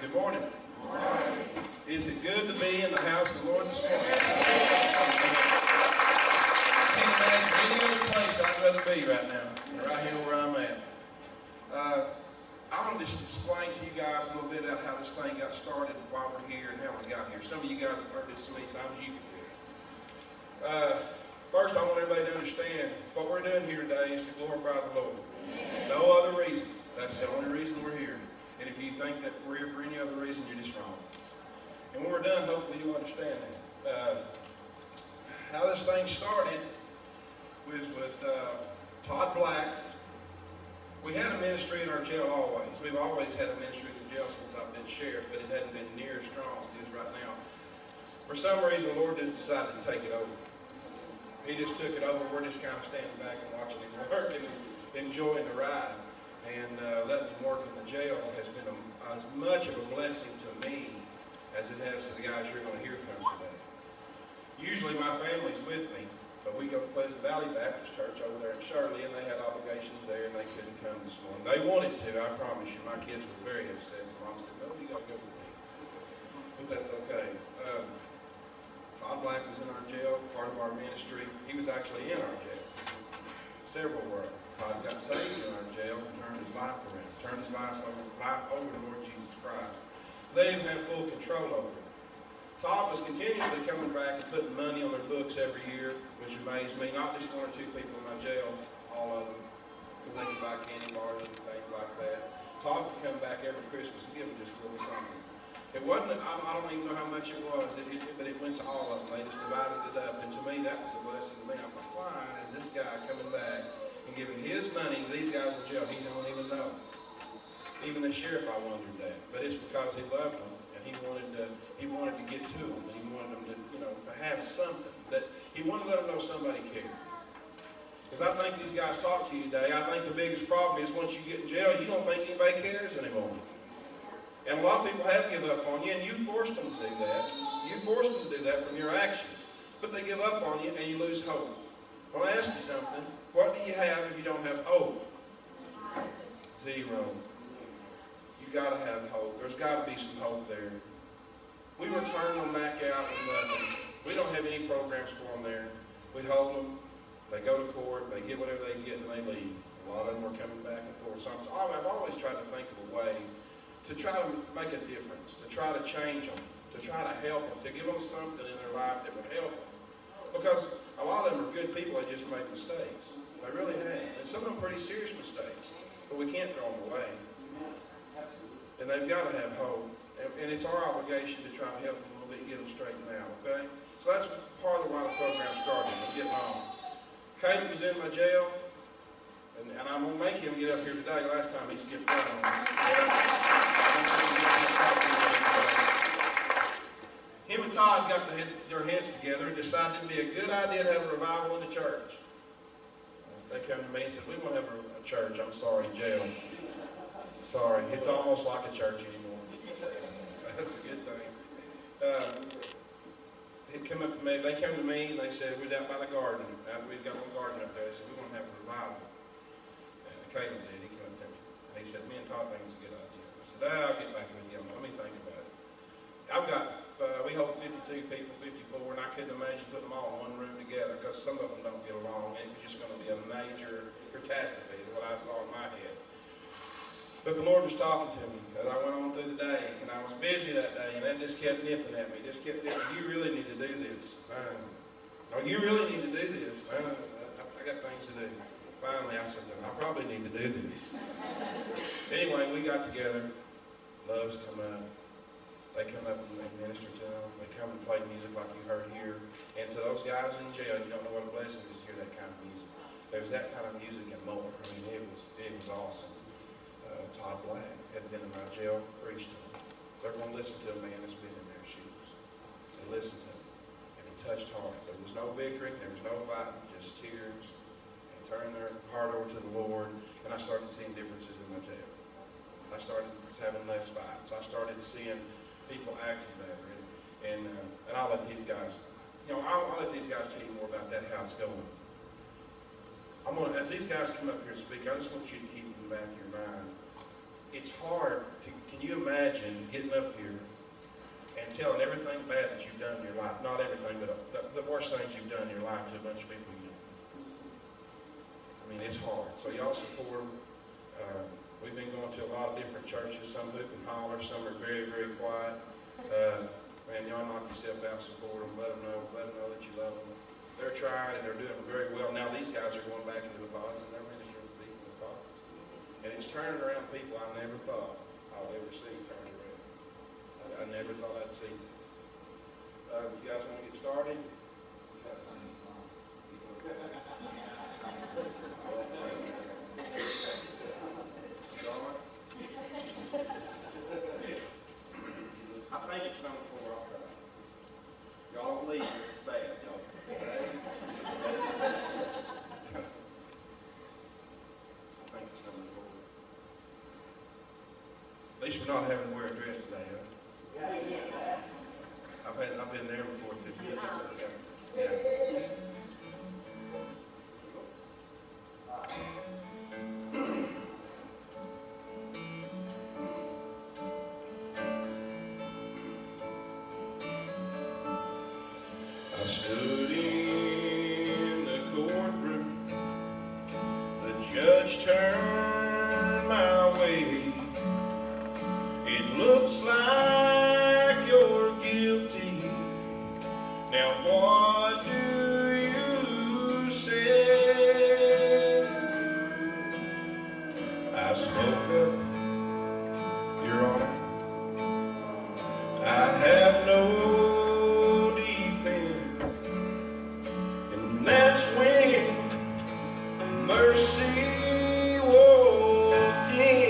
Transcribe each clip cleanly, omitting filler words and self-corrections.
Good morning. Good morning. Is it good to be in the house of the Lord this morning? I can't imagine any other place I'd rather be right now, right here where I'm at. I want to just explain to you guys a little bit about how this thing got started, why we're here, and how we got here. Some of you guys have heard this so many times you can do it. First, I want everybody to understand what we're doing here today is to glorify the Lord. No other reason. That's the only reason we're here. And if you think that we're here for any other reason, you're just wrong. And when we're done, hopefully you'll understand that. How this thing started was with Todd Black. We had a ministry in our jail always. We've always had a ministry in the jail since I've been sheriff, but it hadn't been near as strong as it is right now. For some reason, the Lord just decided to take it over. He just took it over. We're just kind of standing back and watching him work and enjoying the ride. And letting him work in the jail has been as much of a blessing to me as it has to the guys you're going to hear from today. Usually my family's with me, but we go to Pleasant Valley Baptist Church over there in Shirley, and they had obligations there, and they couldn't come this morning. They wanted to, I promise you. My kids were very upset. Mom said, no, you got to go with me. But that's okay. Todd Black was in our jail, part of our ministry. He was actually in our jail. Several were. Todd got saved in our jail and turned his life around. Turned his life over to the Lord Jesus Christ. They didn't have full control over it. Todd was continuously coming back and putting money on their books every year, which amazed me. Not just one or two people in my jail, all of them, because they could buy candy bars and things like that. Todd would come back every Christmas and give them just a little something. It wasn't, I don't even know how much it was, but it went to all of them. They just divided it up, and to me, that was a blessing to me. I'm like, why is this guy coming back and giving his money to these guys in jail? He don't even know. Even the sheriff, I wondered that. But it's because he loved them, and he wanted to get to them, and he wanted them to, to have something. That he wanted to let them know somebody cared. Because I think these guys talk to you today. I think the biggest problem is once you get in jail, you don't think anybody cares anymore. And a lot of people have given up on you, and you forced them to do that. You forced them to do that from your actions. But they give up on you, and you lose hope. I want to ask you something. What do you have if you don't have hope? Zero. You've got to have hope. There's got to be some hope there. We return them back out with nothing. We don't have any programs for them there. We hold them. They go to court. They get whatever they can get, and they leave. A lot of them are coming back and forth. So I've always tried to think of a way to try to make a difference, to try to change them, to try to help them, to give them something in their life that would help them. Because a lot of them are good people, they just make mistakes. They really have. And some of them pretty serious mistakes. But we can't throw them away. And they've got to have hope. And it's our obligation to try to help them a little bit, get them straightened out, okay? So that's part of why the program started, and getting on. Kate was in my jail, and I'm going to make him get up here today. Last time he skipped out on us. Him and Todd got their heads together and decided it'd be a good idea to have a revival in the church. They come to me and said, we want to have a church. I'm sorry, jail. Sorry, it's almost like a church anymore. That's a good thing. They come to me and they said, we're out by the garden. We've got a little garden up there. They said, we want to have a revival. And Caleb did. He came up to me. And he said, me and Todd think it's a good idea. I said, I'll get back with you. Let me think about it. I've got, we hold 52 people, 54, and I couldn't imagine putting them all in one room together because some of them don't get along. It was just going to be a major catastrophe, is what I saw in my head. But the Lord was talking to me as I went on through the day, and I was busy that day, and that just kept nipping at me. Just kept nipping. You really need to do this. No, you really need to do this. I got things to do. Finally, I said, I probably need to do this. Anyway, we got together. Loves come up. They come up and they minister to them. They come and play music like you heard here. And to those guys in jail, you don't know what a blessing it is to hear that kind of music. There was that kind of music and more. I mean, it was awesome. Todd Black had been in my jail, preached to them. They're going to listen to a man that's been in their shoes. They listened to him, and he touched hearts. There was no bickering, there was no fighting, just tears. And turned their heart over to the Lord, and I started seeing differences in my jail. I started having less fights. I started seeing people acting better, and I'll let these guys, I'll let these guys tell you more about that, how it's going. As these guys come up here and speak, I just want you to keep in the back of your mind it's hard to, can you imagine getting up here and telling everything bad that you've done in your life, not everything, but the worst things you've done in your life to a bunch of people you know? I mean, it's hard. So y'all support them. We've been going to a lot of different churches, some hoop and holler, some are very, very quiet. Man, y'all knock yourself out, support them, let them know that you love them. They're trying and they're doing very well. Now these guys are going back into the pods and they're ministering to people in the pods. And it's turning around people I never thought I would ever see turning around. I never thought I'd see. You guys want to get started? I think it's number 4. I'll try. Y'all don't leave if it's bad, y'all. I think it's number 4. At least we're not having to wear a dress today, huh? I've been there before too. Yeah. I stood in the courtroom, the judge turned my way. It looks like you're guilty. Now what do you say? I spoke up, Your Honor. I have no defense, and that's when mercy walked in.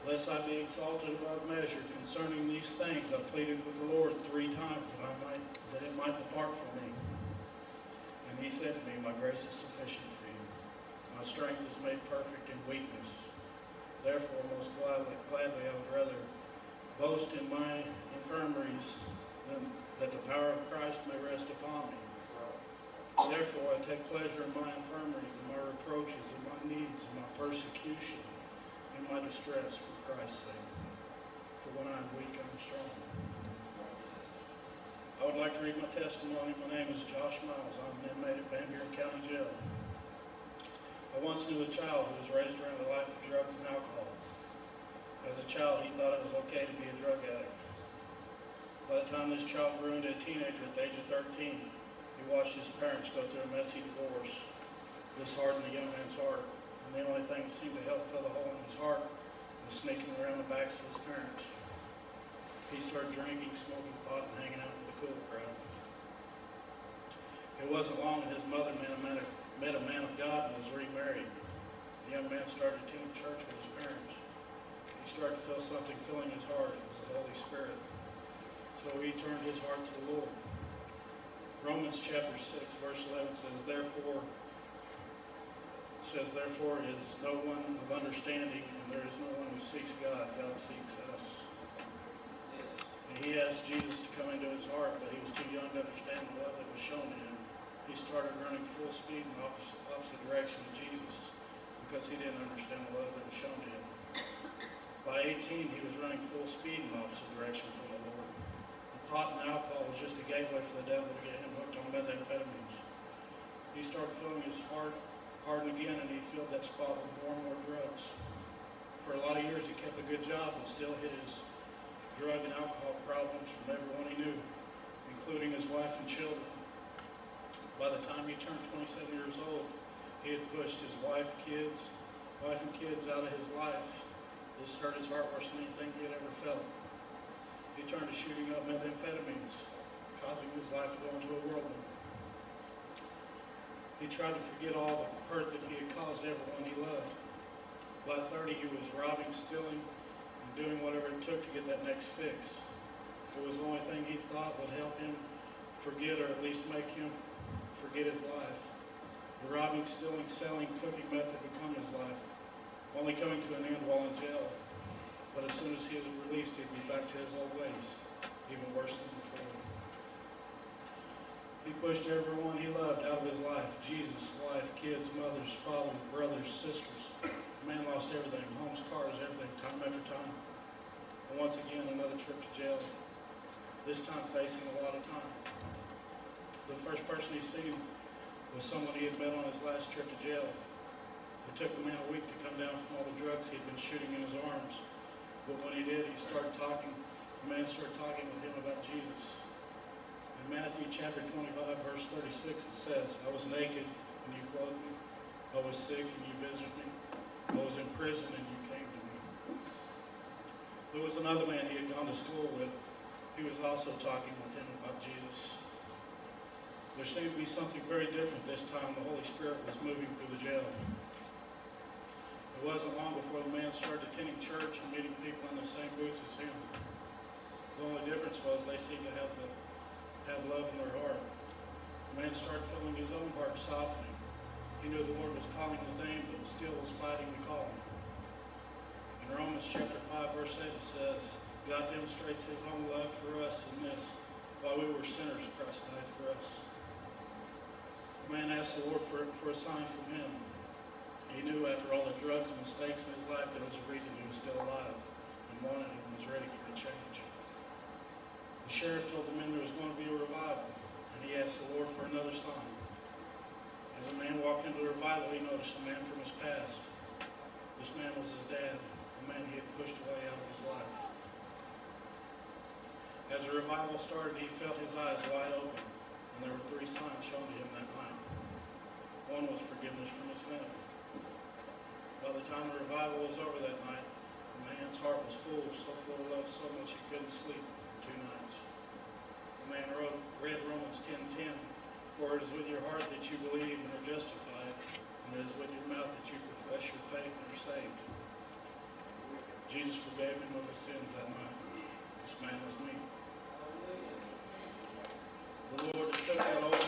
Lest I be exalted above measure concerning these things, I pleaded with the Lord 3 times that it might depart from me. And he said to me, my grace is sufficient for you. My strength is made perfect in weakness. Therefore, most gladly I would rather boast in my infirmities than that the power of Christ may rest upon me. Therefore, I take pleasure in my infirmities, in my reproaches, in my needs, in my persecution, in my distress for Christ's sake. For when I am weak, I am strong. I would like to read my testimony. My name is Josh Miles. I'm an inmate at Buren County Jail. I once knew a child who was raised around a life of drugs and alcohol. As a child, he thought it was okay to be a drug addict. By the time this child grew into a teenager at the age of 13, he watched his parents go through a messy divorce. This hardened the young man's heart, and the only thing that seemed to help fill the hole in his heart was sneaking around the backs of his parents. He started drinking, smoking pot, and hanging out with the cool crowd. It wasn't long that his mother met a man of God and was remarried. The young man started attending church with his parents. He started to feel something filling his heart. It was the Holy Spirit. So he turned his heart to the Lord. Romans chapter 6, verse 11 says, Therefore is no one of understanding, and there is no one who seeks God. God seeks us. And he asked Jesus to come into his heart, but he was too young to understand the love that was shown to him. He started running full speed in the opposite direction of Jesus because he didn't understand the love that was shown to him. By 18, he was running full speed in the opposite direction from the Lord. The pot and alcohol was just a gateway for the devil to get him hooked on methamphetamines. He started feeling his heart harden again, and he filled that spot with more and more drugs. For a lot of years, he kept a good job, but still hid his drug and alcohol problems from everyone he knew, including his wife and children. By the time he turned 27 years old, he had pushed his wife and kids out of his life. This hurt his heart worse than anything he had ever felt. He turned to shooting up methamphetamines, causing his life to go into a whirlwind. He tried to forget all the hurt that he had caused everyone he loved. By 30, he was robbing, stealing, and doing whatever it took to get that next fix. It was the only thing he thought would help him forget, or at least make him forget his life. The robbing, stealing, selling, cooking method became his life, only coming to an end while in jail. But as soon as he was released, he'd be back to his old ways, even worse than before. He pushed everyone he loved out of his life: Jesus, wife, kids, mothers, fathers, brothers, sisters. The man lost everything: homes, cars, everything, time after time. And once again, another trip to jail, this time facing a lot of time. The first person he seen was someone he had met on his last trip to jail. It took the man a week to come down from all the drugs he had been shooting in his arms. But when he did, the man started talking with him about Jesus. In Matthew chapter 25, verse 36, it says, I was naked and you clothed me. I was sick and you visited me. I was in prison and you came to me. There was another man he had gone to school with. He was also talking with him about Jesus. There seemed to be something very different this time. The Holy Spirit was moving through the jail. It wasn't long before the man started attending church and meeting people in the same boots as him. The only difference was they seemed to have love in their heart. The man started feeling his own heart softening. He knew the Lord was calling his name, but still was fighting to call him. In Romans chapter 5, verse 8, it says, God demonstrates his own love for us in this: while we were sinners, Christ died for us. The man asked the Lord for a sign from him. He knew after all the drugs and mistakes in his life there was a reason he was still alive and wanted and was ready for a change. The sheriff told the men there was going to be a revival, and he asked the Lord for another sign. As the man walked into the revival, he noticed a man from his past. This man was his dad, the man he had pushed away out of his life. As the revival started, he felt his eyes wide open, and there were 3 signs shown to him that night. One was forgiveness from his family. By the time the revival was over that night, the man's heart was full of love, so much he couldn't sleep for 2 nights. The man read Romans 10:10, for it is with your heart that you believe and are justified, and it is with your mouth that you profess your faith and are saved. Jesus forgave him of his sins that night. This man was me. The Lord just took that old